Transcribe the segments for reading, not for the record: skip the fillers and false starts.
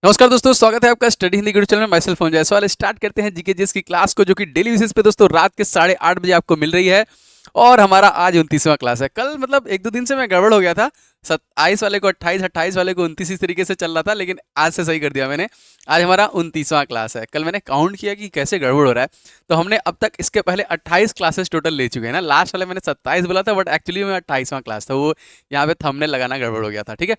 नमस्कार दोस्तों, स्वागत है आपका स्टडी हिंदी यूट्यूब चैनल में। My self Jaiswal. स्टार्ट करते हैं जीके जीएस की क्लास को, जो कि डेली बेसिस पे दोस्तों रात के 8:30 बजे आपको मिल रही है। और हमारा आज 29वां क्लास है। कल मतलब एक दो दिन से मैं गड़बड़ हो गया था। 27 वाले को 28, 28 वाले को 29 इस तरीके से चल रहा था, लेकिन आज से सही कर दिया मैंने। आज हमारा 29वां क्लास है। कल मैंने काउंट किया कि कैसे गड़बड़ हो रहा है, तो हमने अब तक इसके पहले 28 क्लासेस टोटल ले चुके हैं ना। लास्ट वाले मैंने 27 बोला था, बट एक्चुअली में 28वां क्लास था। वो यहाँ पे थंबनेल लगाना गड़बड़ हो गया था। ठीक है,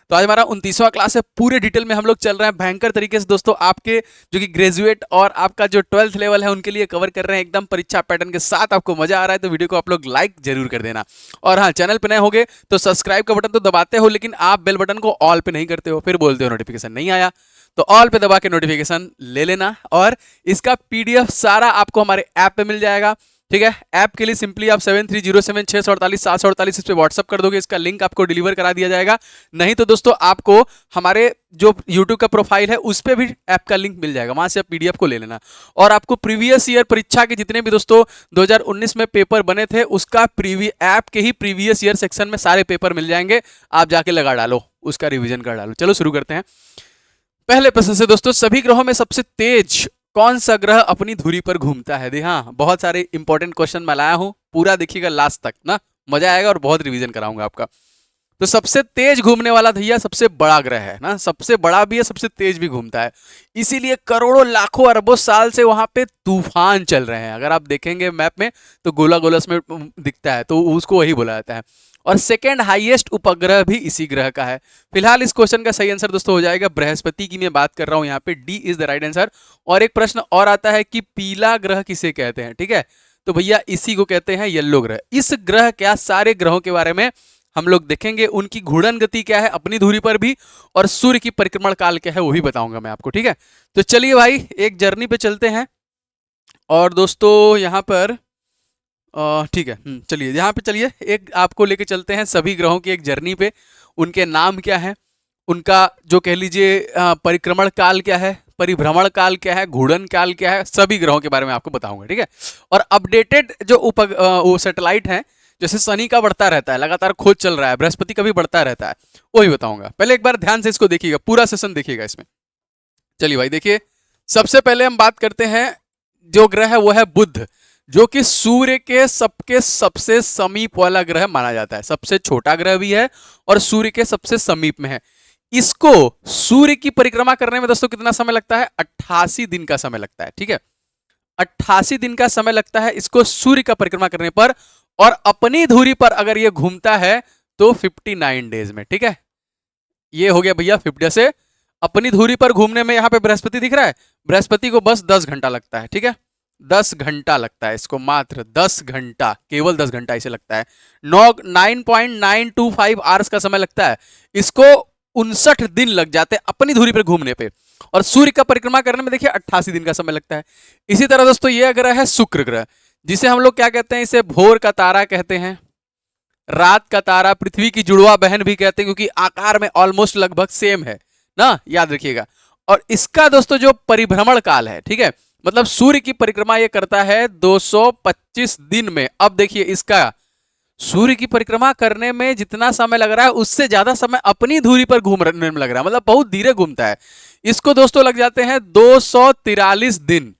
तो आज हमारा 29वां क्लास है। पूरे डिटेल में हम लोग चल रहे हैं भयंकर तरीके से दोस्तों। आपके जो कि ग्रेजुएट और आपका जो 12th लेवल है उनके लिए कवर कर रहे हैं एकदम परीक्षा पैटर्न के साथ। आपको मजा आ रहा है तो वीडियो को आप लोग लाइक जरूर कर देना। और हाँ, चैनल पे नए होगे तो सब्सक्राइब का बटन तो दबाते हो, लेकिन आप बेल बटन को ऑल पे नहीं करते हो, फिर बोलते हो नोटिफिकेशन नहीं आया। तो ऑल पे दबा के नोटिफिकेशन ले लेना। और इसका पीडीएफ सारा आपको हमारे ऐप पे मिल जाएगा। ठीक है, ऐप के लिए सिंपली आप 7307648748 इस पे व्हाट्सअप कर दोगे, इसका लिंक आपको डिलीवर करा दिया जाएगा। नहीं तो दोस्तों आपको हमारे जो YouTube का प्रोफाइल है उस पे भी ऐप का लिंक मिल जाएगा, वहां से आप पीडीएफ को ले लेना। और आपको प्रीवियस ईयर परीक्षा के जितने भी दोस्तों 2019 में पेपर बने थे, उसका ऐप के ही प्रीवियस ईयर सेक्शन में सारे पेपर मिल जाएंगे। आप जाके लगा डालो, उसका रिविजन कर डालो। चलो शुरू करते हैं पहले प्रश्न से दोस्तों। सभी ग्रहों में सबसे तेज कौन सा ग्रह अपनी धुरी पर घूमता है? दी हाँ, बहुत सारे इंपॉर्टेंट क्वेश्चन मैं लाया हूं, पूरा देखिएगा लास्ट तक ना, मजा आएगा और बहुत रिवीजन कराऊंगा आपका। तो सबसे तेज घूमने वाला भैया सबसे बड़ा ग्रह है ना, सबसे बड़ा भी है, सबसे तेज भी घूमता है। इसीलिए करोड़ों लाखों अरबों साल से वहां पे तूफान चल रहे हैं। अगर आप देखेंगे मैप में तो गोला गोला उसमें दिखता है, तो उसको वही बोला जाता है। और सेकेंड हाईएस्ट उपग्रह भी इसी ग्रह का है। फिलहाल इस क्वेश्चन का सही आंसर दोस्तों हो जाएगा बृहस्पति की मैं बात कर रहा हूं यहाँ पे, D is the right answer. और एक प्रश्न और आता है कि पीला ग्रह किसे कहते हैं? ठीक है, तो भैया इसी को कहते हैं येलो ग्रह। इस ग्रह क्या सारे ग्रहों के बारे में हम लोग देखेंगे, उनकी घूर्णन गति क्या है अपनी धुरी पर भी, और सूर्य की परिक्रमण काल क्या है वो भी बताऊंगा मैं आपको। ठीक है, तो चलिए भाई एक जर्नी पे चलते हैं। और दोस्तों यहाँ पर ठीक है, चलिए यहाँ पे चलिए एक आपको लेके चलते हैं सभी ग्रहों की एक जर्नी पे। उनके नाम क्या है, उनका जो कह लीजिए परिक्रमण काल क्या है, परिभ्रमण काल क्या है, घूर्णन काल क्या है, सभी ग्रहों के बारे में आपको बताऊंगा। ठीक है, और अपडेटेड जो वो सैटेलाइट है, जैसे शनि का बढ़ता रहता है, लगातार खोज चल रहा है, बृहस्पति का भी बढ़ता रहता है, वो भी बताऊंगा। पहले एक बार ध्यान से इसको देखिएगा, पूरा सेशन देखिएगा इसमें। चलिए भाई देखिए, सबसे पहले हम बात करते हैं जो ग्रह है वो है बुध, जो कि सूर्य के सबसे समीप वाला ग्रह माना जाता है। सबसे छोटा ग्रह भी है और सूर्य के सबसे समीप में है। इसको सूर्य की परिक्रमा करने में दोस्तों कितना समय लगता है? 88 दिन का समय लगता है। ठीक है, 88 दिन का समय लगता है इसको सूर्य का परिक्रमा करने पर। और अपनी धुरी पर अगर ये घूमता है तो 59 डेज में। ठीक है, ये हो गया भैया 50। जैसे अपनी धुरी पर घूमने में यहाँ पे बृहस्पति दिख रहा है, बृहस्पति को बस 10 घंटा लगता है। ठीक है, 10 घंटा लगता है इसको, मात्र 10 घंटा, केवल 10 घंटा इसे लगता है। 9.925 आवर्स का समय लगता है इसको। 59 दिन लग जाते हैं अपनी धुरी पर घूमने पे। और सूर्य का परिक्रमा करने में देखिए 88 दिन का समय लगता है। इसी तरह दोस्तों ये ग्रह है शुक्र ग्रह, जिसे हम लोग क्या कहते हैं? इसे भोर का तारा कहते हैं, रात का तारा, पृथ्वी की जुड़वा बहन भी कहते हैं, क्योंककि आकार में ऑलमोस्ट लगभग सेम है ना, याद रखिएगा। और इसका दोस्तों जो परिभ्रमण काल है, ठीक है, मतलब सूर्य की परिक्रमा ये करता है 225 दिन में। अब देखिए इसका सूर्य की परिक्रमा करने में जितना समय लग रहा है उससे ज्यादा समय अपनी धुरी पर घूमने में लग रहा है, मतलब बहुत धीरे घूमता है। इसको दोस्तों लग जाते हैं 243 दिन।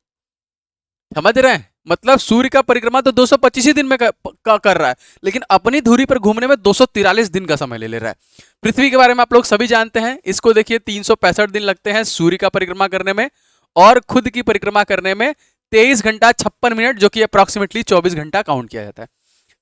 समझ रहे हैं? मतलब सूर्य का परिक्रमा तो 225 ही दिन में कर रहा है, लेकिन अपनी धुरी पर घूमने में 243 दिन का समय ले रहा है। पृथ्वी के बारे में आप लोग सभी जानते हैं। इसको देखिए 365 दिन लगते हैं सूर्य का परिक्रमा करने में, और खुद की परिक्रमा करने में 23 घंटा 56 मिनट, जो कि अप्रॉक्सीमेटली 24 घंटा काउंट किया जाता है।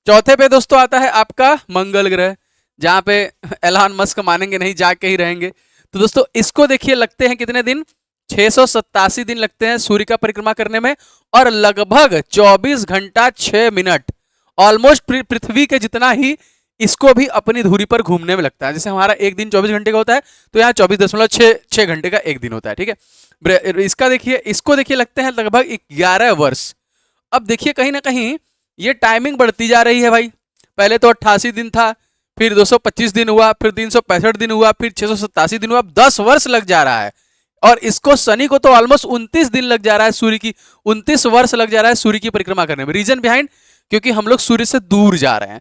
चौथे पे दोस्तों आता है आपका मंगल ग्रह, जहां पे एलन मस्क मानेंगे नहीं, जाके ही रहेंगे। तो दोस्तों इसको देखिए लगते हैं कितने दिन? 687 दिन लगते हैं सूर्य का परिक्रमा करने में, और लगभग 24 घंटा 6 मिनट, ऑलमोस्ट पृथ्वी के जितना ही इसको भी अपनी धुरी पर घूमने में लगता है। जैसे हमारा एक दिन 24 घंटे का होता है, तो यहाँ 24.6 घंटे का एक दिन होता है। ठीक है, इसका देखिए, इसको देखिए लगते हैं लगभग 11 वर्ष। अब देखिए कहीं ना कहीं ये टाइमिंग बढ़ती जा रही है भाई। पहले तो 88 दिन था, फिर 225 दिन हुआ, फिर 365 दिन हुआ, फिर 687 दिन हुआ, अब 10 वर्ष लग जा रहा है। और इसको शनि को तो ऑलमोस्ट 29 दिन लग जा रहा है, सूर्य की 29 वर्ष लग जा रहा है सूर्य की परिक्रमा करने में। रीजन बिहाइंड, क्योंकि हम लोग सूर्य से दूर जा रहे हैं।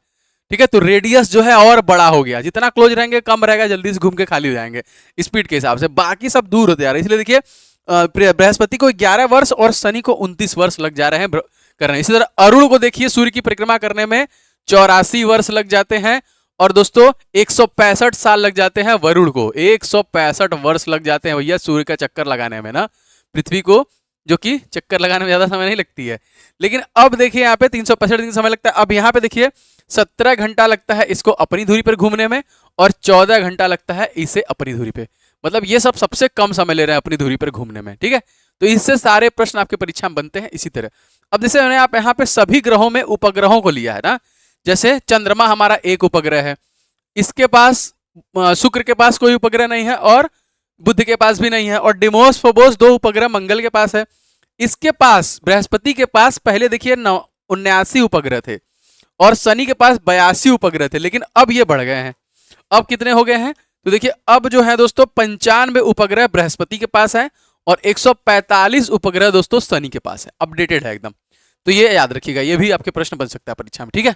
ठीक है, तो रेडियस जो है और बड़ा हो गया, जितना क्लोज रहेंगे कम रहेगा, जल्दी से घूम के खाली हो जाएंगे स्पीड के हिसाब से, बाकी सब दूर होते जा रहे हैं। इसलिए देखिए बृहस्पति को 11 वर्ष और शनि को 29 वर्ष लग जा रहे हैं कर रहे हैं। इसी तरह अरुण को देखिए सूर्य की परिक्रमा करने में 84 वर्ष लग जाते हैं, और दोस्तों 165 साल लग जाते हैं वरुण को, 165 वर्ष लग जाते हैं भैया सूर्य का चक्कर लगाने में ना, पृथ्वी को जो कि चक्कर लगाने में ज्यादा समय नहीं लगती है। लेकिन अब देखिए यहाँ पे 365 दिन समय लगता है। अब यहाँ पे देखिए 17 घंटा लगता है इसको अपनी धुरी पर घूमने में, और 14 घंटा लगता है इसे अपनी धुरी पे, मतलब ये सब सबसे कम समय ले रहे हैं अपनी धुरी पर घूमने में। ठीक है, तो इससे सारे प्रश्न आपके परीक्षा में बनते हैं इसी तरह। अब जैसे मैंने आप यहाँ पे सभी ग्रहों में उपग्रहों को लिया है ना, जैसे चंद्रमा हमारा एक उपग्रह है, इसके पास शुक्र के पास कोई उपग्रह नहीं है और बुध के पास भी नहीं है, और डिमोस फोबोस 2 उपग्रह मंगल के पास है। इसके पास बृहस्पति के पास पहले देखिए 79 उपग्रह थे, और शनि के पास 82 उपग्रह थे, लेकिन अब ये बढ़ गए हैं। अब कितने हो गए हैं तो देखिए अब जो है दोस्तों 95 उपग्रह बृहस्पति के पास है, और 145 उपग्रह दोस्तों शनि के पास है। अपडेटेड है एकदम, तो ये याद रखिएगा, ये भी आपके प्रश्न बन सकता है परीक्षा में। ठीक है,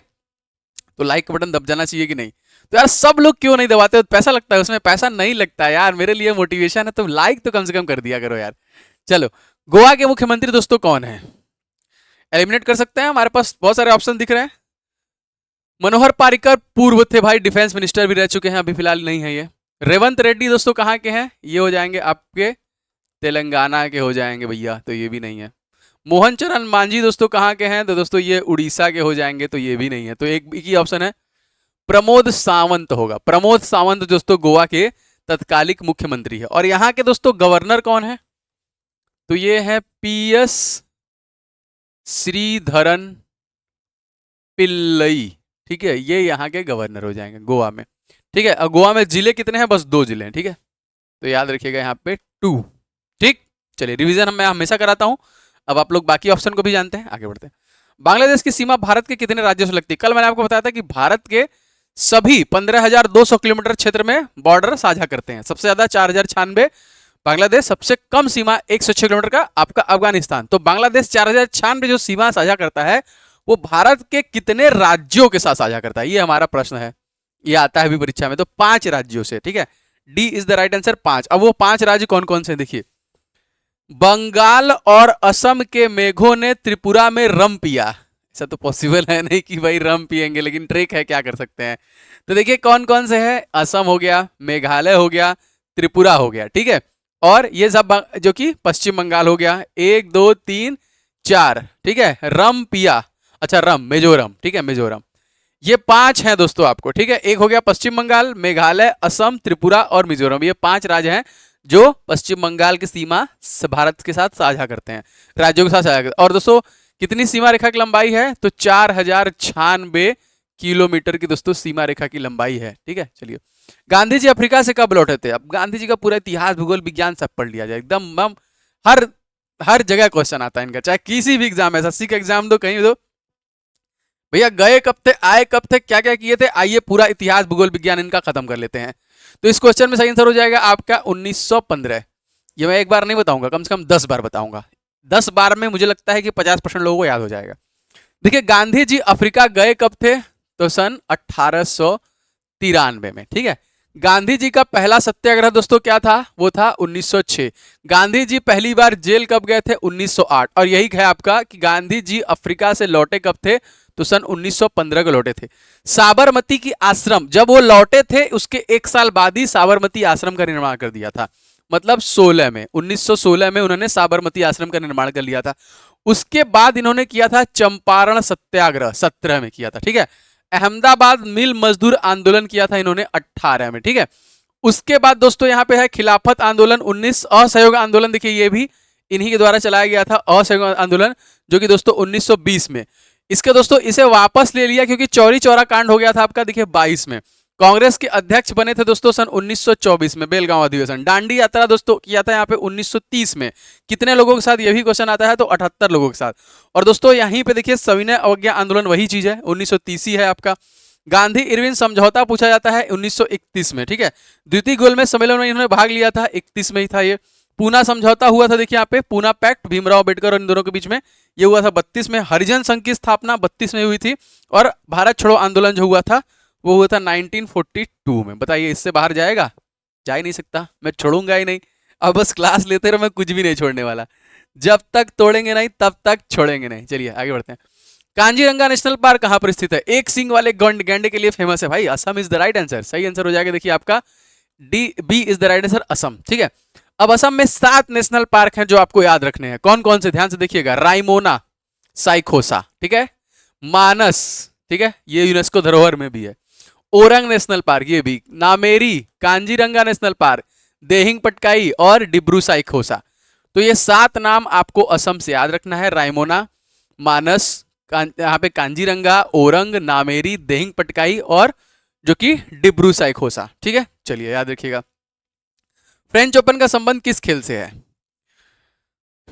तो लाइक का बटन दब जाना चाहिए कि नहीं। तो यार सब लोग क्यों नहीं दबाते, पैसा लगता है उसमें, पैसा नहीं लगता है यार, मेरे लिए मोटिवेशन है, तो लाइक तो कम से कम कर दिया करो यार। चलो, गोवा के मुख्यमंत्री दोस्तों कौन है, एलिमिनेट कर सकते हैं, हमारे पास बहुत सारे ऑप्शन दिख रहे हैं। मनोहर पारिकर पूर्व थे भाई, डिफेंस मिनिस्टर भी रह चुके हैं, अभी फिलहाल नहीं है ये। रेवंत रेड्डी दोस्तों कहाँ के हैं, ये हो जाएंगे आपके तेलंगाना के हो जाएंगे भैया, तो ये भी नहीं है। मोहन चरण मांझी दोस्तों कहाँ के हैं, तो दोस्तों ये उड़ीसा के हो जाएंगे, तो ये भी नहीं है। तो एक ही ऑप्शन है प्रमोद सावंत होगा। प्रमोद सावंत दोस्तों गोवा के तत्कालिक मुख्यमंत्री है। और यहाँ के दोस्तों गवर्नर कौन है, तो ये है PS श्रीधरन पिल्लई। ठीक है, ये यहाँ के गवर्नर हो जाएंगे गोवा में। ठीक है, और गोवा में जिले कितने हैं, बस 2 जिले हैं। ठीक है, तो याद रखिएगा यहाँ पे 2। ठीक, चलिए रिवीजन मैं हमेशा कराता हूँ, अब आप लोग बाकी ऑप्शन को भी जानते हैं, आगे बढ़ते हैं। बांग्लादेश की सीमा भारत के कितने राज्यों से लगती है, कल मैंने आपको बताया था कि भारत के सभी 15,200 किलोमीटर क्षेत्र में बॉर्डर साझा करते हैं। सबसे ज्यादा 4,096 बांग्लादेश, सबसे कम सीमा 106 किलोमीटर का आपका अफगानिस्तान। तो बांग्लादेश 4,096 जो सीमा साझा करता है वो भारत के कितने राज्यों के साथ साझा करता है, ये हमारा प्रश्न है, ये आता है भी परीक्षा में। तो 5 राज्यों से। ठीक है, D is the right answer, 5। अब वो 5 राज्य कौन कौन से देखिए, बंगाल और असम के मेघों ने त्रिपुरा में रम पिया। ऐसा तो पॉसिबल है नहीं कि भाई रम पिएंगे, लेकिन ट्रिक है, क्या कर सकते हैं। तो देखिए कौन कौन से है, असम हो गया, मेघालय हो गया, त्रिपुरा हो गया। ठीक है, और ये सब जो कि पश्चिम बंगाल हो गया, 1 2 3 4। ठीक है, रम पिया, अच्छा रम मिजोरम। ठीक है, मिजोरम, ये 5 हैं दोस्तों आपको। ठीक है, एक हो गया पश्चिम बंगाल, मेघालय, असम, त्रिपुरा और मिजोरम, ये 5 राज्य हैं जो पश्चिम बंगाल की सीमा भारत के साथ साझा करते हैं, राज्यों के साथ साझा करते हैं। और दोस्तों कितनी सीमा रेखा की लंबाई है, तो 4096 किलोमीटर की दोस्तों सीमा रेखा की लंबाई है। ठीक है, चलिए गांधी जी अफ्रीका से कब लौटे थे। अब गांधी जी का पूरा इतिहास, भूगोल, विज्ञान सब पढ़ लिया जाए एकदम, हर जगह क्वेश्चन आता है इनका, चाहे किसी भी एग्जाम है, SSC का एग्जाम दो, कहीं दो, भैया गए कब थे, आए कब थे, क्या क्या किए थे, आइए पूरा इतिहास, भूगोल, विज्ञान इनका खत्म कर लेते हैं। तो इस क्वेश्चन में सही आंसर हो जाएगा आपका 1915। ये मैं एक बार नहीं बताऊंगा, कम से कम 10 बार बताऊंगा। 10 बार में मुझे लगता है कि 50% लोगों को याद हो जाएगा। देखिए गांधी जी अफ्रीका गए कब थे, तो सन 1893 में। ठीक है, गांधी जी का पहला सत्याग्रह दोस्तों क्या था, वो था 1906। गांधी जी पहली बार जेल कब गए थे, 1908। और यही है आपका कि गांधी जी अफ्रीका से लौटे कब थे, तो सन 1915 को लौटे थे। साबरमती की आश्रम जब वो लौटे थे उसके 1 साल बाद ही साबरमती आश्रम का निर्माण कर दिया था, मतलब 1916 में उन्होंने साबरमती आश्रम का निर्माण कर लिया था। उसके बाद इन्होंने किया था चंपारण सत्याग्रह, 17 में किया था। ठीक है, अहमदाबाद मिल मजदूर आंदोलन किया था इन्होंने 18 में। ठीक है, उसके बाद दोस्तों यहाँ पे है खिलाफत आंदोलन 19, असहयोग आंदोलन देखिए ये भी इन्हीं के द्वारा चलाया गया था, असहयोग आंदोलन, जो कि दोस्तों 1920 में। इसके दोस्तों इसे वापस ले लिया क्योंकि चौरी चौरा कांड हो गया था आपका, देखिए 22 में। कांग्रेस के अध्यक्ष बने थे दोस्तों सन 1924 में, बेलगांव अधिवेशन। दांडी यात्रा दोस्तों किया था यहाँ पे 1930 में। कितने लोगों के साथ, ये भी क्वेश्चन आता है, तो 78 लोगों के साथ। और दोस्तों यहीं पे देखिए सविनय अवज्ञा आंदोलन वही चीज है, 1930 है आपका। गांधी इरविन समझौता पूछा जाता है 1931 में। ठीक है, द्वितीय गोलमेज सम्मेलन में इन्होंने भाग लिया था, 31 में ही था ये। पूना समझौता हुआ था, देखिए यहाँ पे पूना पैक्ट, भीमराव अंबेडकर और इन दोनों के बीच में, ये हुआ था 32 में। हरिजन संघ की स्थापना 32 में हुई थी। और भारत छोड़ो आंदोलन जो हुआ था वो हुआ था 1942 में। बताइए इससे बाहर जाएगा? जा ही नहीं सकता, मैं छोड़ूंगा ही नहीं। अब बस क्लास लेते रहो, मैं कुछ भी नहीं छोड़ने वाला। जब तक तोड़ेंगे नहीं तब तक छोड़ेंगे नहीं। चलिए आगे बढ़ते हैं। कांजीरंगा नेशनल पार्क कहां पर स्थित है? एक सींग वाले गैंडे के लिए फेमस है भाई। Assam is the right answer. सही आंसर हो जाएगा देखिए आपका D, B is the right answer, Assam. ठीक है, अब असम में 7 नेशनल पार्क हैं जो आपको याद रखने हैं। कौन कौन से? ध्यान से देखिएगा। राइमोना, साइखोसा, ठीक है, मानस, ठीक है, ये यूनेस्को धरोहर में भी है। ओरंग नेशनल पार्क, ये भी। नामेरी, कांजीरंगा नेशनल पार्क, देहिंग पटकाई और डिब्रू साइखोसा। तो ये 7 नाम आपको असम से याद रखना है। राइमोना, मानस, यहाँ पे कांजीरंगा, ओरंग, नामेरी, देहिंग पटकाई और जो कि डिब्रू साइखोसा। ठीक है, चलिए याद रखिएगा। फ्रेंच ओपन का संबंध किस खेल से है?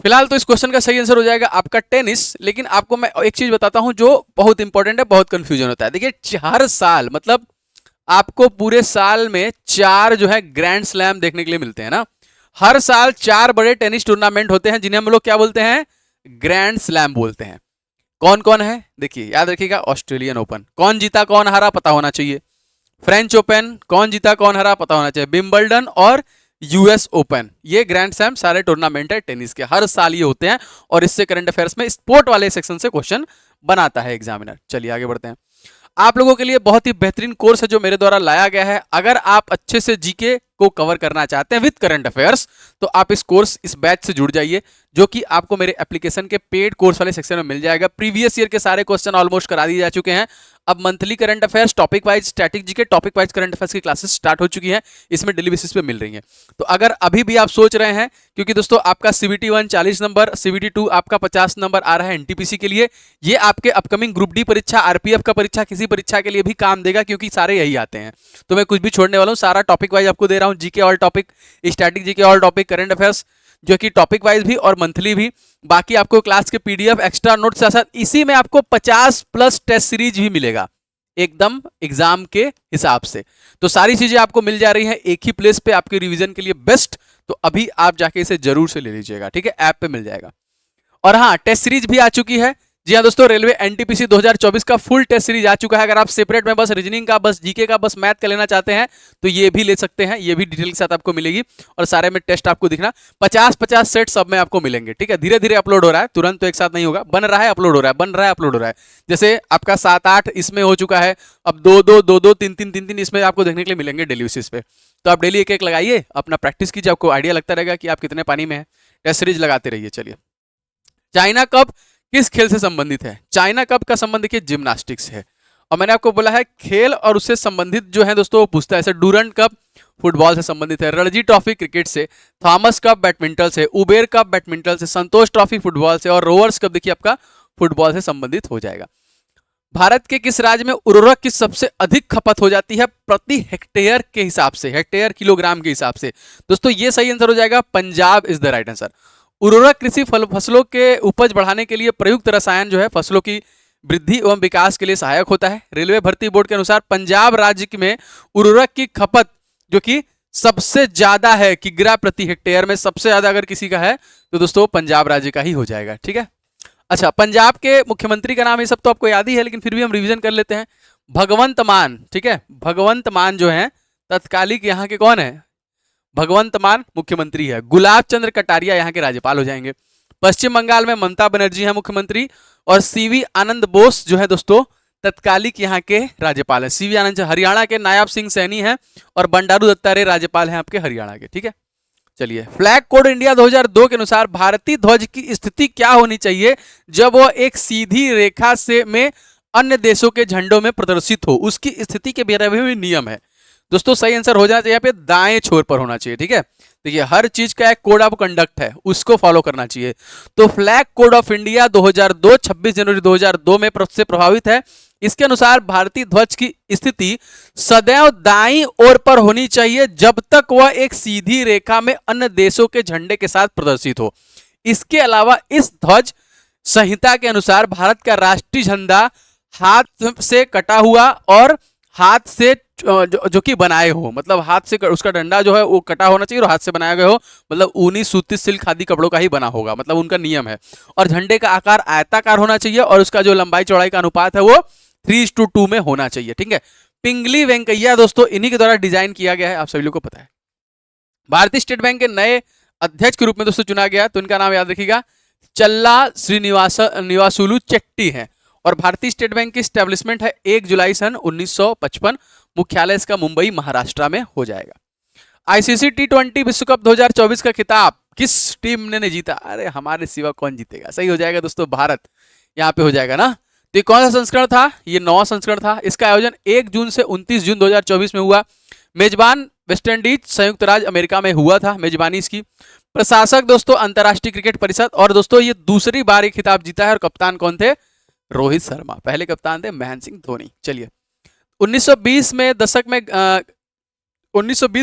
फिलहाल तो इस क्वेश्चन का सही आंसर हो जाएगा आपका टेनिस। लेकिन आपको मैं एक चीज बताता हूं जो बहुत इंपॉर्टेंट है, बहुत कंफ्यूजन होता है। देखिए हर साल, मतलब आपको पूरे साल में 4 जो है ग्रैंड स्लैम देखने के लिए मिलते हैं ना। हर साल 4 बड़े टेनिस टूर्नामेंट होते हैं जिन्हें हम लोग क्या बोलते हैं? ग्रैंड स्लैम बोलते हैं। कौन कौन है? देखिए याद रखिएगा। ऑस्ट्रेलियन ओपन, कौन जीता कौन हारा पता होना चाहिए। फ्रेंच ओपन, कौन जीता कौन हारा पता होना चाहिए। विंबलडन और यूएस ओपन, ये ग्रैंड स्लैम सारे टूर्नामेंट है टेनिस के, हर साल ये होते हैं। और इससे करंट अफेयर्स में स्पोर्ट वाले सेक्शन से क्वेश्चन बनाता है एग्जामिनर। चलिए आगे बढ़ते हैं। आप लोगों के लिए बहुत ही बेहतरीन कोर्स है जो मेरे द्वारा लाया गया है। अगर आप अच्छे से जीके को कवर करना चाहते हैं विद करंट अफेयर्स, तो आप इस कोर्स, इस बैच से जुड़ जाइए, जो कि आपको मेरे एप्लीकेशन के पेड कोर्स वाले सेक्शन में मिल जाएगा। प्रीवियस ईयर के सारे क्वेश्चन ऑलमोस्ट करा दिए जा चुके हैं। अब monthly current affairs, topic wise static GK, topic wise current affairs की क्लासेस स्टार्ट हो चुकी हैं, इसमें डेली बेसिस पे मिल रही हैं। तो अगर अभी भी आप सोच रहे हैं, क्योंकि दोस्तों आपका CBT 1 40 नंबर, CBT 2 आपका 50 नंबर आ रहा है NTPC के लिए, ये आपके अपकमिंग ग्रुप डी परीक्षा, RPF का परीक्षा, किसी परीक्षा के लिए भी काम देगा, क्योंकि सारे यही आते हैं। तो मैं कुछ भी छोड़ने वाला हूँ, सारा टॉपिक वाइज आपको दे रहा हूँ। GK all topic, static GK all topic, current affairs जो कि टॉपिक वाइज भी और मंथली भी। बाकी आपको क्लास के PDF, एक्स्ट्रा नोट्स के साथ इसी में आपको 50+ टेस्ट सीरीज भी मिलेगा, एकदम एग्जाम के हिसाब से। तो सारी चीजें आपको मिल जा रही हैं एक ही प्लेस पे, आपके रिवीजन के लिए बेस्ट। तो अभी आप जाके इसे जरूर से ले लीजिएगा, ठीक है, ऐप पे मिल जाएगा। और हाँ, टेस्ट सीरीज भी आ चुकी है। जी हाँ दोस्तों, रेलवे NTPC 2024 का फुल टेस्ट सीरीज आ चुका है। अगर आप सेपरेट में बस रीजनिंग का, बस जीके का, बस मैथ का लेना चाहते हैं तो ये भी ले सकते हैं। ये भी डिटेल के साथ आपको मिलेगी और सारे में टेस्ट आपको दिखना 50-50 सेट सब में आपको मिलेंगे। ठीक है, धीरे धीरे अपलोड हो रहा है, तुरंत तो एक साथ नहीं होगा। बन रहा है, अपलोड हो रहा है, बन रहा है, अपलोड हो रहा है। जैसे आपका 7-8 इसमें हो चुका है, अब 2-2, 2-2, 3-3, 3-3 इसमें आपको देखने के लिए मिलेंगे डेली बेसिस पे। तो आप डेली एक लगाइए, अपना प्रैक्टिस कीजिए, आपको आइडिया लगता रहेगा कि आप कितने पानी में है। टेस्ट सीरीज लगाते रहिए। चलिए, चाइना कप किस खेल से संबंधित है? चाइना कप का संबंध देखिए जिम्नास्टिक्स है। और मैंने आपको बोला है खेल और उससे संबंधित जो है दोस्तों वो पूछता है। जैसे डूरंट कप फुटबॉल से संबंधित है, रणजी ट्रॉफी क्रिकेट से, थॉमस कप बैडमिंटन से, उबेर कप बैडमिंटन से, संतोष ट्रॉफी फुटबॉल से और रोवर्स कप देखिए आपका फुटबॉल से संबंधित हो जाएगा। भारत के किस राज्य में उर्वरक की सबसे अधिक खपत हो जाती है प्रति हेक्टेयर के हिसाब से, हेक्टेयर किलोग्राम के हिसाब से? दोस्तों ये सही आंसर हो जाएगा, Punjab is the right answer. उर्वरक कृषि फसलों के उपज बढ़ाने के लिए प्रयुक्त रसायन जो है फसलों की वृद्धि एवं विकास के लिए सहायक होता है। रेलवे भर्ती बोर्ड के अनुसार पंजाब राज्य में उर्वरक की खपत जो कि सबसे ज्यादा है, किग्रा प्रति हेक्टेयर में सबसे ज्यादा अगर किसी का है तो दोस्तों पंजाब राज्य का ही हो जाएगा। ठीक है, अच्छा, पंजाब के मुख्यमंत्री का नाम ये सब तो आपको याद ही है, लेकिन फिर भी हम रिवीजन कर लेते हैं। भगवंत मान, ठीक है, भगवंत मान जो है तत्कालिक यहाँ के कौन है? भगवंत मान मुख्यमंत्री है। गुलाब चंद्र कटारिया यहाँ के राज्यपाल हो जाएंगे। पश्चिम बंगाल में ममता बनर्जी है मुख्यमंत्री और CV आनंद बोस जो है दोस्तों तत्कालिक यहाँ के राज्यपाल है। CV आनंद हरियाणा के नायब सिंह सैनी हैं और बंडारू दत्तात्रेय राज्यपाल हैं आपके हरियाणा के। ठीक है, चलिए, फ्लैग कोड इंडिया 2002 के अनुसार भारतीय ध्वज की स्थिति क्या होनी चाहिए जब वह एक सीधी रेखा से में अन्य देशों के झंडों में प्रदर्शित हो? उसकी स्थिति के बारे में नियम है दोस्तों। सही आंसर हो जाना चाहिए यहाँ पे दाएं छोर पर होना चाहिए। ठीक है, देखिए हर चीज का एक कोड ऑफ कंडक्ट है, उसको फॉलो करना चाहिए। तो फ्लैग कोड ऑफ इंडिया 2002 26 जनवरी 2002 में से प्रभावित है। इसके अनुसार भारतीय ध्वज की स्थिति सदैव दाईं ओर पर होनी चाहिए जब तक वह एक सीधी रेखा में अन्य देशों के झंडे के साथ प्रदर्शित हो। इसके अलावा इस ध्वज संहिता के अनुसार भारत का राष्ट्रीय झंडा हाथ से कटा हुआ और हाथ से जो कि बनाए हो, मतलब हाथ से उसका डंडा जो है वो कटा होना चाहिए और हाथ से बनाया गया हो, मतलब ऊनी सूती सिल्क खादी कपड़ों का ही बना होगा, मतलब उनका नियम है। और झंडे का आकार आयताकार होना चाहिए और उसका जो लंबाई चौड़ाई का अनुपात है वो 3:2 में होना चाहिए, ठीक है। पिंगली वेंकैया दोस्तों इन्हीं के द्वारा डिजाइन किया गया है, आप सभी लोग को पता है। भारतीय स्टेट बैंक के नए अध्यक्ष के रूप में दोस्तों चुना गया, तो इनका नाम याद रखिएगा, चल्ला श्रीनिवास निवासुलु चेट्टी है। और भारतीय स्टेट बैंक की स्टैब्लिशमेंट है 1 जुलाई सन 1955। मुख्यालय इसका मुंबई महाराष्ट्र में हो जाएगा। आईसीसी T20 विश्व कप 2024 का खिताब किस टीम ने जीता? अरे हमारे सिवा कौन जीतेगा? सही हो जाएगा दोस्तों, भारत यहाँ पे हो जाएगा ना। तो ये कौन सा संस्करण था? ये 9वां संस्करण था। इसका आयोजन 1 जून से 29 जून 2024 में हुआ। मेजबान वेस्टइंडीज संयुक्त राज्य अमेरिका में हुआ था मेजबानी इसकी। प्रशासक दोस्तों अंतरराष्ट्रीय क्रिकेट परिषद। और दोस्तों ये दूसरी बार ये खिताब जीता है। और कप्तान कौन थे? रोहित शर्मा। पहले कप्तान थे महेंद्र सिंह धोनी। चलिए 1920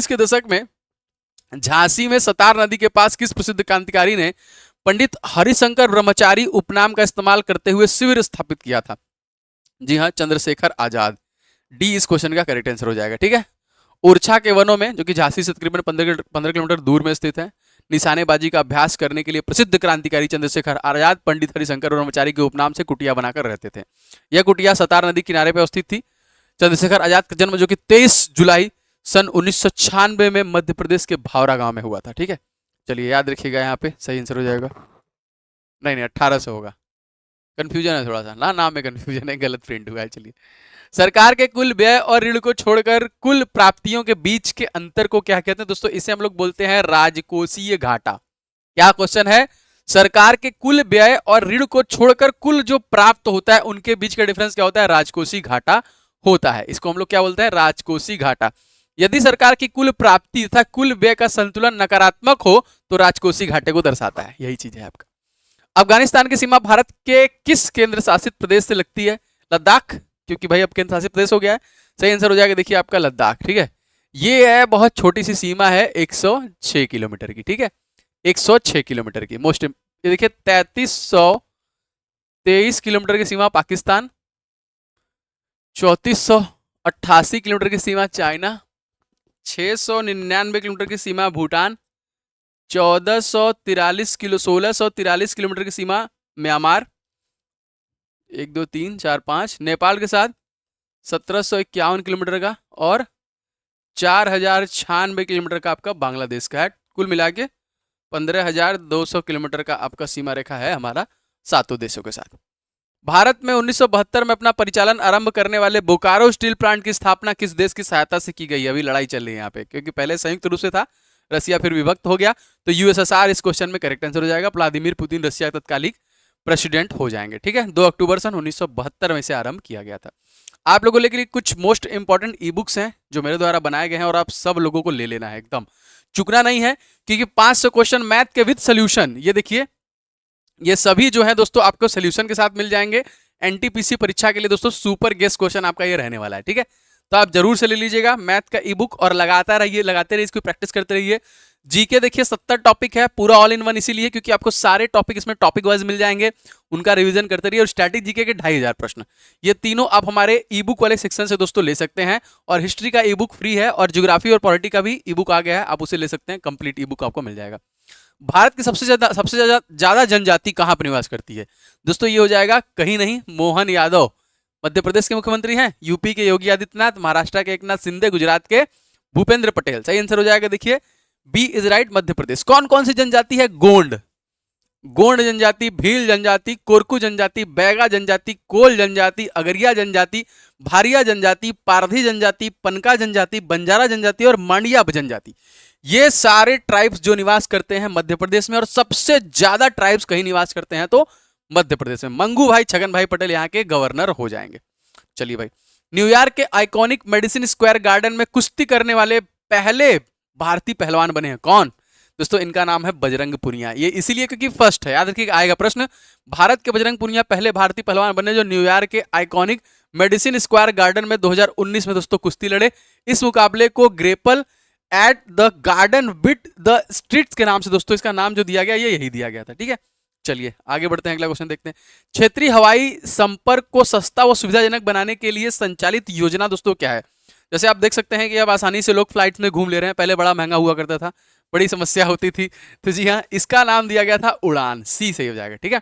के दशक में झांसी में सतार नदी के पास किस प्रसिद्ध क्रांतिकारी ने पंडित हरिशंकर ब्रह्मचारी उपनाम का इस्तेमाल करते हुए शिविर स्थापित किया था? जी हाँ, चंद्रशेखर आजाद। डी इस क्वेश्चन का करेक्ट आंसर हो जाएगा, ठीक है। ओरछा के वनों में, जो कि झांसी से तकरीबन 15 किलोमीटर दूर में स्थित है, निशानेबाजी का अभ्यास करने के लिए प्रसिद्ध क्रांतिकारी चंद्रशेखर आजाद पंडित हरिशंकर ब्रह्मचारी के उपनाम से कुटिया बनाकर रहते थे। यह कुटिया सतार नदी किनारे पर स्थित थी। चंद्रशेखर आजाद का जन्म जो कि 23 जुलाई सन 1996 में मध्य प्रदेश के भावरा गांव में हुआ था, ठीक है। चलिए याद रखिएगा, यहाँ पे सही आंसर हो जाएगा। नहीं 1800 होगा, कंफ्यूजन है थोड़ा सा ना, नाम में कंफ्यूजन है, गलत प्रिंट हुआ है। चलिए सरकार के कुल व्यय और ऋण को छोड़कर कुल प्राप्तियों के बीच के अंतर को क्या कहते हैं दोस्तों? इसे हम लोग बोलते हैं राजकोषीय घाटा। क्या क्वेश्चन है? सरकार के कुल व्यय और ऋण को छोड़कर कुल जो प्राप्त होता है उनके बीच का डिफरेंस क्या होता है? राजकोषीय घाटा होता है। इसको हम लोग क्या बोलते हैं? राजकोषीय घाटा। यदि सरकार की कुल प्राप्ति तथा कुल व्यय का संतुलन नकारात्मक हो तो राजकोषीय घाटे को दर्शाता है। यही चीज है आपका। अफगानिस्तान की सीमा भारत के किस केंद्र शासित प्रदेश से लगती है? लद्दाख, क्योंकि भाई अब केंद्र शासित प्रदेश हो गया है। सही आंसर हो जाएगा देखिए आपका लद्दाख, ठीक है। ये है बहुत छोटी सी सीमा है, 106 किलोमीटर की, ठीक है। 106 किलोमीटर की मोस्ट, ये देखिए 3323 किलोमीटर की सीमा पाकिस्तान, 3488 किलोमीटर की सीमा चाइना, 699 किलोमीटर की सीमा भूटान, 1643 किलोमीटर की सीमा म्यांमार, 1 2 3 4 5 नेपाल के साथ 1751 किलोमीटर का, और 4096 किलोमीटर का आपका बांग्लादेश का है। कुल मिला के 15200 किलोमीटर का आपका सीमा रेखा है हमारा सातों देशों के साथ। भारत में 1972 में अपना परिचालन आरंभ करने वाले बोकारो स्टील प्लांट की स्थापना किस देश की सहायता से की गई? अभी लड़ाई चल रही है यहाँ पे, क्योंकि पहले संयुक्त रूप से था, रसिया फिर विभक्त हो गया, तो यूएसएसआर इस क्वेश्चन में करेक्ट आंसर हो जाएगा। व्लादिमीर पुतिन रसिया तत्कालिक प्रेसिडेंट हो जाएंगे, ठीक है। 2 अक्टूबर सन 1972 में से आरंभ किया गया था। आप लोगों के लिए कुछ मोस्ट इंपॉर्टेंट ई बुक्स हैं जो मेरे द्वारा बनाए गए हैं, और आप सब लोगों को ले लेना है, एकदम चुकना नहीं है, क्योंकि 500 क्वेश्चन मैथ के विद सोल्यूशन, ये देखिए ये सभी जो है दोस्तों आपको सोल्यूशन के साथ मिल जाएंगे। एनटीपीसी परीक्षा के लिए दोस्तों सुपर गेस्ट क्वेश्चन आपका ये रहने वाला है, ठीक है। तो आप जरूर से ले लीजिएगा मैथ का ई बुक, और लगाते रहिए, इसको प्रैक्टिस करते रहिए। जीके देखिए 70 टॉपिक है, पूरा ऑल इन वन इसीलिए क्योंकि आपको सारे टॉपिक इसमें टॉपिक वाइज मिल जाएंगे, उनका रिवीजन करते रहिए। और स्टैटिक जीके के 2500 प्रश्न, ये तीनों आप हमारे ई बुक वाले सेक्शन से दोस्तों ले सकते हैं। और हिस्ट्री का ई बुक फ्री है, और ज्योग्राफी और पॉलिटी का भी ई बुक आ गया है, आप उसे ले सकते हैं, कंप्लीट ई बुक आपको मिल जाएगा। भारत की सबसे ज्यादा जनजाति कहां पर निवास करती है दोस्तों? ये हो जाएगा कहीं नहीं, मोहन यादव मध्य प्रदेश के मुख्यमंत्री हैं, यूपी के योगी आदित्यनाथ, महाराष्ट्र के एकनाथ शिंदे, गुजरात के भूपेंद्र पटेल। सही आंसर हो जाएगा देखिए B is right, Madhya Pradesh. कौन कौन सी जनजाति है? गोंड, गोंड जनजाति, भील जनजाति, कोरकू जनजाति, बैगा जनजाति, कोल जनजाति, अगरिया जनजाति, भारिया जनजाति, पारधी जनजाति, पनका जनजाति, बंजारा जनजाति और मांडिया जनजाति। ये सारे ट्राइब्स जो निवास करते हैं मध्य प्रदेश में, और सबसे ज्यादा ट्राइब्स कहीं निवास करते हैं तो मध्य प्रदेश में। मंगू भाई छगन भाई पटेल यहाँ के गवर्नर हो जाएंगे। चलिए भाई, न्यूयॉर्क के आइकॉनिक मेडिसिन स्क्वायर गार्डन में कुश्ती करने वाले पहले भारतीय पहलवान बने हैं कौन दोस्तों? इनका नाम है बजरंग पुनिया। ये इसीलिए क्योंकि फर्स्ट है, याद रखिएगा आएगा प्रश्न। भारत के बजरंग पुनिया पहले भारतीय पहलवान बने जो न्यूयॉर्क के आइकॉनिक मेडिसिन स्क्वायर गार्डन में 2019 में दोस्तों कुश्ती लड़े। इस मुकाबले को grapple at the garden with the streets के नाम से दोस्तों इसका नाम जो दिया गया ये यही दिया गया था, ठीक है। चलिए आगे बढ़ते हैं, अगला क्वेश्चन देखते हैं। क्षेत्रीय हवाई संपर्क को सस्ता व सुविधाजनक बनाने के लिए संचालित योजना दोस्तों क्या है? जैसे आप देख सकते हैं कि अब आसानी से लोग फ्लाइट में घूम ले रहे हैं, पहले बड़ा महंगा हुआ करता था, बड़ी समस्या होती थी। तो जी हाँ, इसका नाम दिया गया था उड़ान, सी सही हो जाएगा। ठीक है,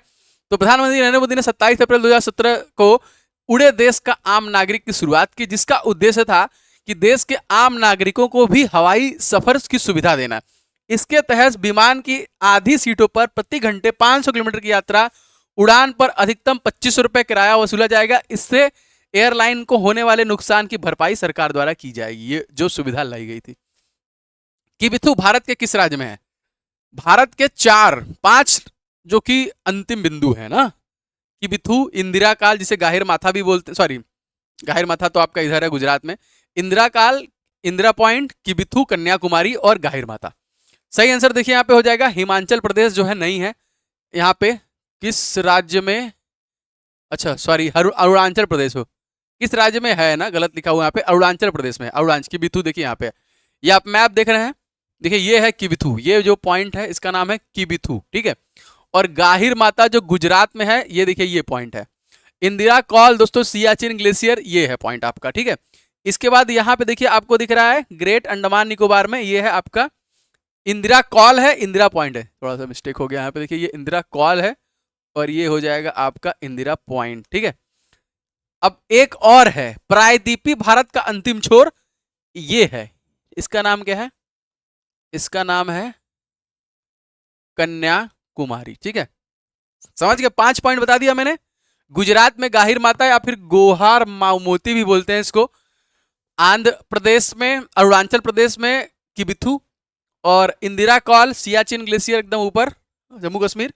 तो प्रधानमंत्री नरेंद्र मोदी ने 27 अप्रैल 2017 को उड़े देश का आम नागरिक की शुरुआत की, जिसका उद्देश्य था कि देश के आम नागरिकों को भी हवाई सफर की सुविधा देना। इसके तहत विमान की आधी सीटों पर प्रति घंटे 500 किलोमीटर की यात्रा उड़ान पर अधिकतम 2500 रुपए किराया वसूला जाएगा। इससे एयरलाइन को होने वाले नुकसान की भरपाई सरकार द्वारा की जाएगी। ये जो सुविधा लाई गई थी। किबिथु भारत के किस राज्य में है? भारत के 5 जो कि अंतिम बिंदु है ना, किबिथु, इंदिरा काल जिसे गाहिर माथा भी बोलते, सॉरी गाहिर माथा तो आपका इधर है गुजरात में, इंदिरा काल, इंदिरा पॉइंट, किबिथु, कन्याकुमारी और गाहिर माथा। सही आंसर देखिए यहाँ पे हो जाएगा हिमाचल प्रदेश जो है नहीं है यहाँ पे। किस राज्य में, अच्छा सॉरी अरुणाचल प्रदेश हो, किस राज्य में है ना, गलत लिखा हुआ यहाँ पे, अरुणाचल प्रदेश में। अरुणाचल किबिथु देखिए यहाँ पे, ये आप मैप देख रहे हैं, देखिए ये है किबिथु, ये जो पॉइंट है इसका नाम है किबिथु। ठीक है, और गाहिर माता जो गुजरात में है, ये देखिए ये पॉइंट है। इंदिरा कॉल दोस्तों सियाचिन ग्लेशियर, ये है पॉइंट आपका। ठीक है, इसके बाद यहाँ पे देखिए आपको दिख रहा है ग्रेट अंडमान निकोबार में, ये है आपका इंदिरा कॉल है, इंदिरा पॉइंट है, थोड़ा सा मिस्टेक हो गया यहाँ पे, देखिए ये इंदिरा कॉल है और ये हो जाएगा आपका इंदिरा पॉइंट। ठीक है, अब एक और है प्रायद्वीपी भारत का अंतिम छोर, ये है, इसका नाम क्या है? इसका नाम है कन्याकुमारी। ठीक है, समझ गए, 5 पॉइंट बता दिया मैंने। गुजरात में गाहिर माता या फिर गोहार मोती भी बोलते हैं इसको, आंध्र प्रदेश में, अरुणाचल प्रदेश में किबिथु, और इंदिरा कॉल सियाचिन ग्लेशियर एकदम ऊपर जम्मू कश्मीर,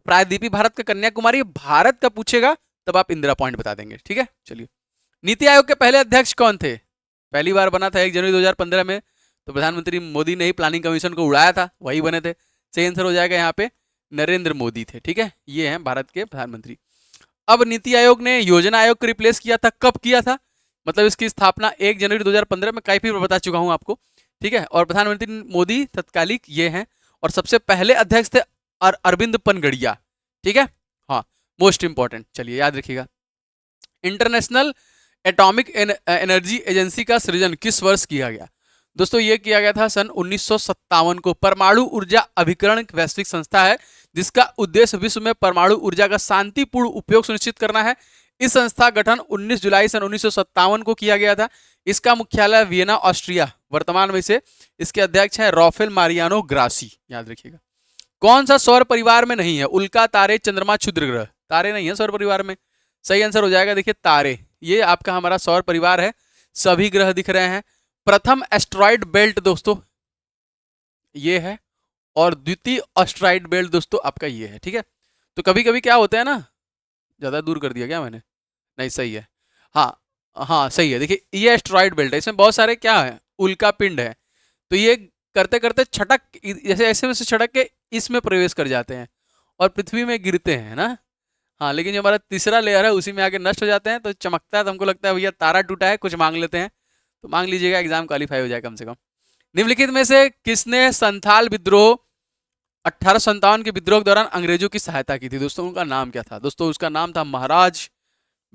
प्रायद्वीपी भारत का कन्याकुमारी। भारत का पूछेगा तब आप इंदिरा पॉइंट बता देंगे। ठीक है, चलिए, नीति आयोग के पहले अध्यक्ष कौन थे? पहली बार बना था 1 जनवरी 2015 में, तो प्रधानमंत्री मोदी ने ही प्लानिंग कमीशन को उड़ाया था, वही बने थे। सही आंसर हो जाएगा यहाँ पे नरेंद्र मोदी थे। ठीक है, ये हैं भारत के प्रधानमंत्री। अब नीति आयोग ने योजना आयोग को रिप्लेस किया था, कब किया था? मतलब इसकी स्थापना 1 जनवरी 2015 में, काफी बता चुका हूं आपको। ठीक है, और प्रधानमंत्री मोदी तत्कालिक ये हैं, और सबसे पहले अध्यक्ष थे अरविंद पनगड़िया। ठीक है, हाँ, मोस्ट इंपॉर्टेंट, चलिए याद रखिएगा। इंटरनेशनल एटॉमिक एनर्जी एजेंसी का सृजन किस वर्ष किया गया? दोस्तों ये किया गया था सन 1957 को। परमाणु ऊर्जा अभिकरण वैश्विक संस्था है, जिसका उद्देश्य विश्व में परमाणु ऊर्जा का शांतिपूर्ण उपयोग सुनिश्चित करना है। इस संस्था का गठन 19 जुलाई सन 1957 को किया गया था। इसका मुख्यालय वियना, ऑस्ट्रिया वर्तमान में से इसके अध्यक्ष हैं राफेल मारियानो ग्रासी। याद रखिएगा। कौन सा सौर परिवार में नहीं है? उल्का, तारे, चंद्रमा, क्षुद्र ग्रह। तारे नहीं है सौर परिवार में। सही आंसर हो जाएगा देखिए तारे, ये आपका हमारा सौर परिवार है, सभी ग्रह दिख रहे हैं। प्रथम एस्ट्रॉइड बेल्ट दोस्तों ये है, और द्वितीय एस्ट्रॉइड बेल्ट दोस्तों आपका ये है। ठीक है, तो कभी कभी क्या होता है ना, ज्यादा दूर कर दिया क्या मैंने? नहीं, सही है, हाँ हाँ सही है। देखिए ये एस्ट्रॉइड बेल्ट है, इसमें बहुत सारे क्या है, उल्का पिंड है, तो ये करते करते छटक, जैसे ऐसे में से छटक के इसमें प्रवेश कर जाते हैं और पृथ्वी में गिरते हैं ना। हाँ, लेकिन जो हमारा तीसरा लेयर है उसी में आके नष्ट हो जाते हैं, तो चमकता है, तो हमको लगता है भैया तारा टूटा है, कुछ मांग लेते हैं, तो मांग लीजिएगा, एग्जाम क्वालिफाई हो जाए कम से कम। निम्नलिखित में से किसने संथाल विद्रोह 1857 के विद्रोह के दौरान अंग्रेजों की सहायता की थी? दोस्तों उनका नाम क्या था? दोस्तों उसका नाम था महाराज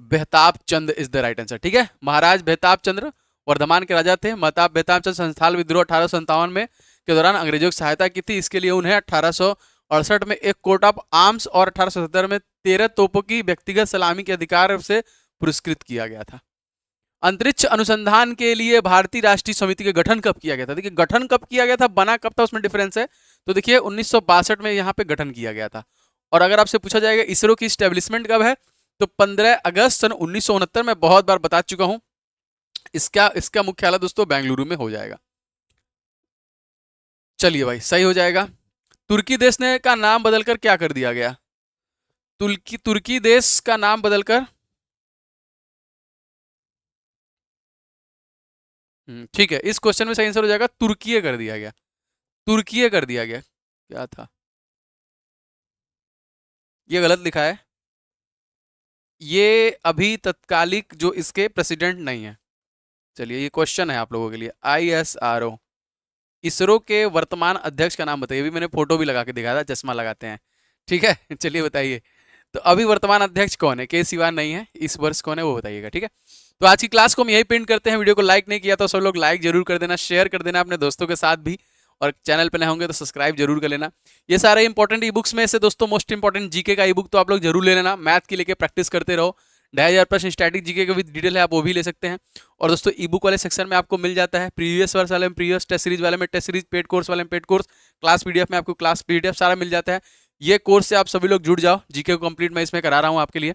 बेहताब चंद इज द राइट आंसर। ठीक है, महाराज बेहताब चंद्र वर्धमान के राजा थे। महताब बेहताब चंद संथाल विद्रोह 1857 में के दौरान अंग्रेजों की सहायता की थी। इसके लिए उन्हें 1868 में एक कोट ऑफ आर्म्स और 1877 में 13 तोपों की व्यक्तिगत सलामी के अधिकार से पुरस्कृत किया गया था। अंतरिक्ष अनुसंधान के लिए भारतीय राष्ट्रीय समिति का गठन कब किया गया था? देखिए गठन कब किया गया था, बना कब था, उसमें डिफरेंस है। तो देखिए 1962 में यहाँ पे गठन किया गया था। और अगर आपसे पूछा जाएगा इसरो की स्टैब्लिशमेंट कब है, तो 15 अगस्त सन 1969 में, बहुत बार बता चुका हूं। इसका मुख्यालय दोस्तों बेंगलुरु में हो जाएगा। चलिए भाई, सही हो जाएगा। तुर्की देश ने का नाम बदलकर क्या कर दिया गया? तुर्की देश का नाम बदलकर, ठीक है, इस क्वेश्चन में सही आंसर हो जाएगा तुर्की कर दिया गया। तुर्की कर दिया गया, क्या था ये, गलत लिखा है। ये अभी तत्कालिक जो इसके प्रेसिडेंट नहीं है। चलिए ये क्वेश्चन है आप लोगों के लिए। ISRO, इसरो के वर्तमान अध्यक्ष का नाम बताइए। अभी मैंने फोटो भी लगा के दिखाया था, चश्मा लगाते हैं। ठीक है चलिए बताइए, तो अभी वर्तमान अध्यक्ष कौन है? के सिवान नहीं है, इस वर्ष कौन है वो बताइएगा। ठीक है, तो आज की क्लास को हम यही पेंड करते हैं। वीडियो को लाइक नहीं किया तो सब लोग लाइक जरूर कर देना, शेयर कर देना अपने दोस्तों के साथ भी, और चैनल पे नए होंगे तो सब्सक्राइब जरूर कर लेना। ये सारे इंपॉर्टेंट ई बुक्स में से दोस्तों मोस्ट इंपॉर्टेंट जीके का ई बुक तो आप लोग जरूर ले लेना। मैथ की लेके प्रैक्टिस करते रहो। 2500 प्रश्न स्टैटिक जीके का भी डिटेल है, आप वो भी ले सकते हैं। और दोस्तों ई बुक वाले सेक्शन में आपको मिल जाता है प्रीवियस वर्ष वाले में प्रीवियस, टेस्ट सीरीज वाले में टेस्ट सीरीज, पेड कोर्स वाले में पेड कोर्स, क्लास पीडीएफ में आपको क्लास पीडीएफ सारा मिल जाता है। ये कोर्स से आप सभी लोग जुड़ जाओ, जीके को कंप्लीट मैं इसमें करा रहा हूँ आपके लिए।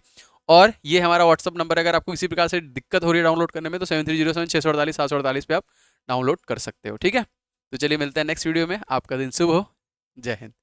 और ये हमारा व्हाट्सअप नंबर है, अगर आपको किसी प्रकार से दिक्कत हो रही है डाउनलोड करने में तो 7307648748 पे आप डाउनलोड कर सकते हो। ठीक है, तो चलिए मिलते हैं नेक्स्ट वीडियो में। आपका दिन शुभ हो। जय हिंद।